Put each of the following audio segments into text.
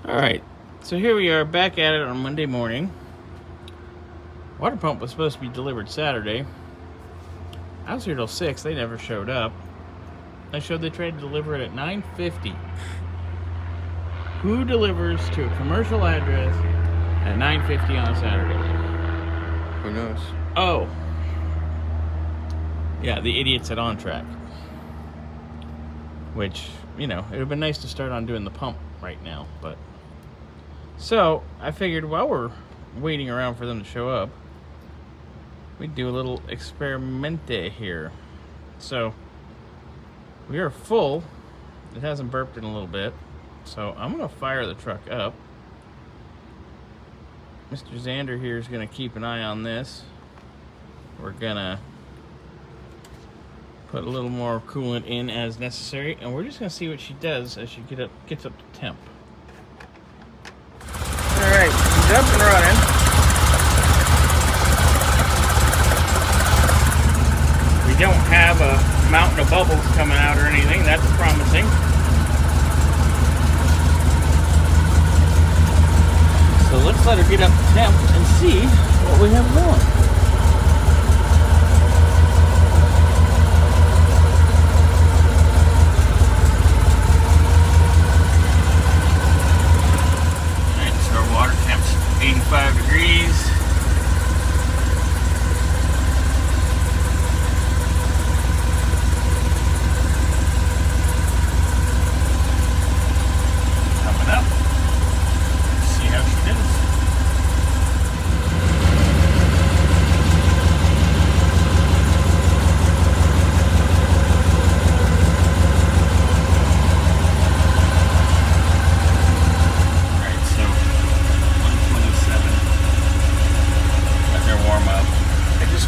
Alright, so here we are back at it on Monday morning. Water pump was supposed to be delivered Saturday. I was here till 6, they never showed up. I showed they tried to deliver it at 9:50. Who delivers to a commercial address at 9:50 on a Saturday? Who knows? Oh. Yeah, the idiots at On Track. Which, you know, it would have been nice to start on doing the pump right now, but... So, I figured while we're waiting around for them to show up, we'd do a little experimente here. So, we are full. It hasn't burped in a little bit. So, I'm going to fire the truck up. Mr. Xander here is going to keep an eye on this. We're going to put a little more coolant in as necessary, and we're just going to see what she does as she gets up to temp. Alright, she's up and running. We don't have a mountain of bubbles coming out or anything. That's promising. So let's let her get up to temp and see what we have going. Alright, so our water temp's 85 degrees.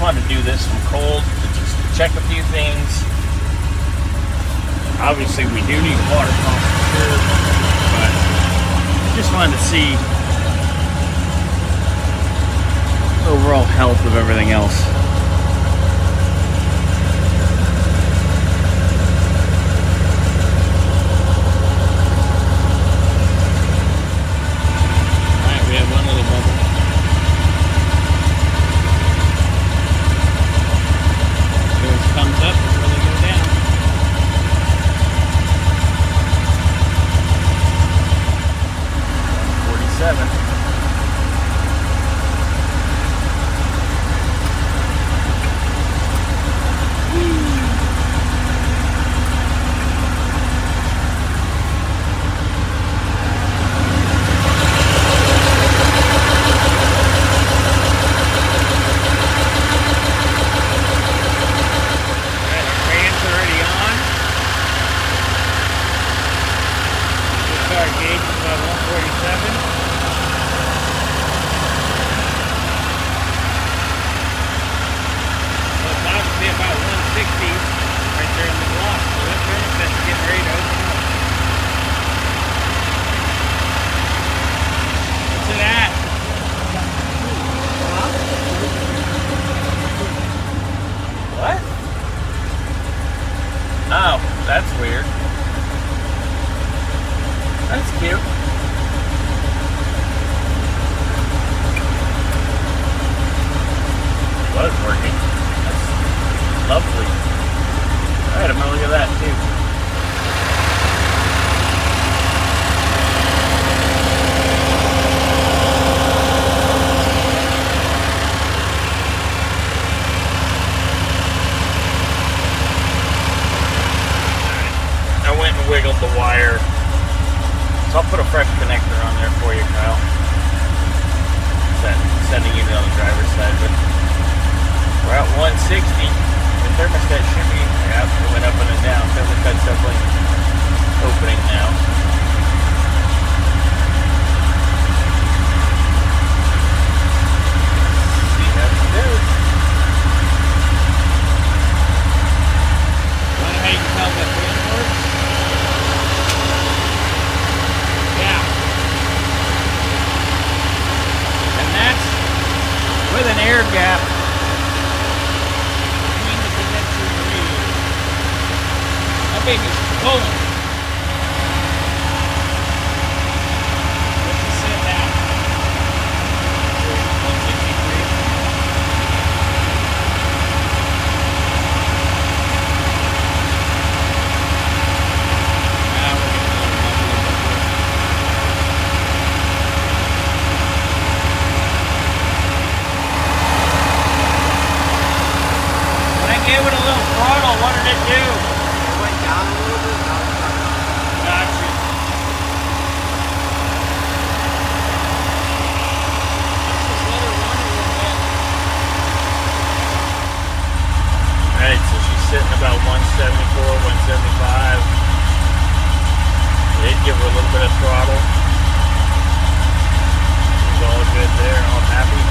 Wanted to do this from cold to just check a few things. Obviously we do need a water pump for sure, but I just wanted to see overall health of everything else. Alright, we have one little bubble. Comes up before they go down. Oh, that's weird. That's cute. It was working. That's lovely. Alright, I'm gonna look at that too. Wiggled the wire, so I'll put a fresh connector on there for you, Kyle. Sending it on the driver's side, but we're at 160. The thermostat should be, yeah, it went up and down. Thermostat's definitely opening now. See how it goes. Wonder how you can tell that fan works? With an air gap between the condenser and the radiator. That baby's pulling. bit of throttle. It's all good there, all happy.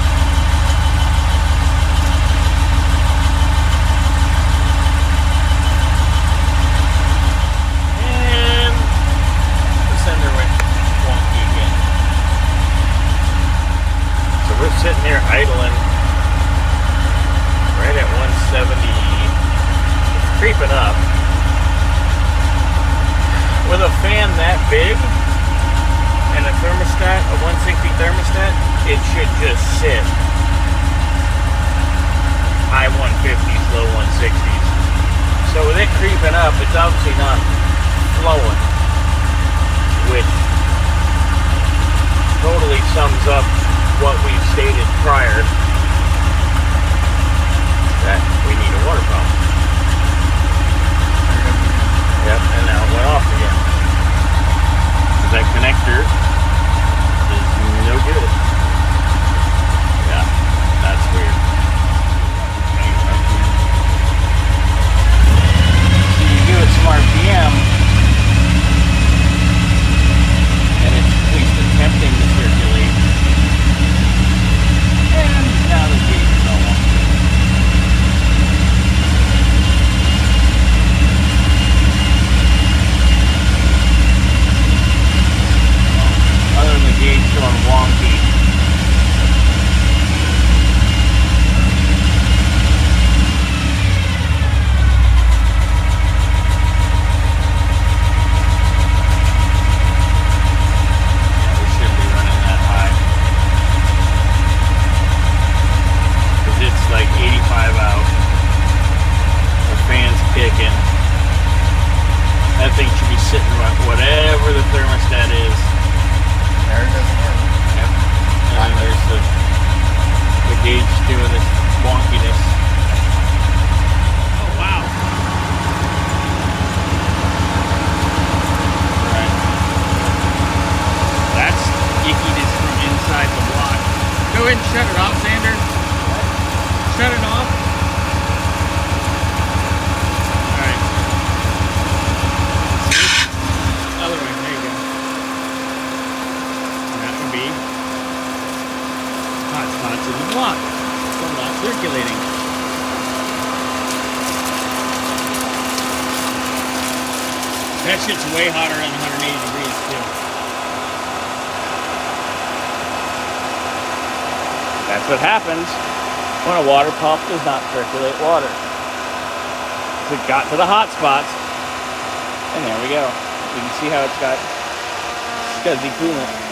And the sender went wonky again. So we're sitting here idling right at 170. It's creeping up. With a fan that big and a thermostat, a 160 thermostat, it should just sit high 150s, low 160s. So with it creeping up, it's obviously not flowing, which totally sums up what we've stated prior, that we need a water pump. Yep, and now it went off again. That connector is no good. Yeah, that's weird. So you give it some RPM, and it's at least attempting to circulate. And now the gauge is all wonky. Other than the gauge going wonky. Yeah, we shouldn't be running that high. Because it's like 85 out. The fan's kicking. That thing should be sitting right whatever the thermostat is. There it doesn't work. Yep. And then there's the gauge doing this wonkiness. Oh wow. Right. That's ickiness from inside the block. Go ahead and shut it off, Xander. Shut it off. Alright. Other way, there you go. Be hot spots in the block, so not circulating. That shit's way hotter than 180 degrees too. That's what happens when a water pump does not circulate water. So it got to the hot spots, and there we go. You can see how it's got scuzzy coolant.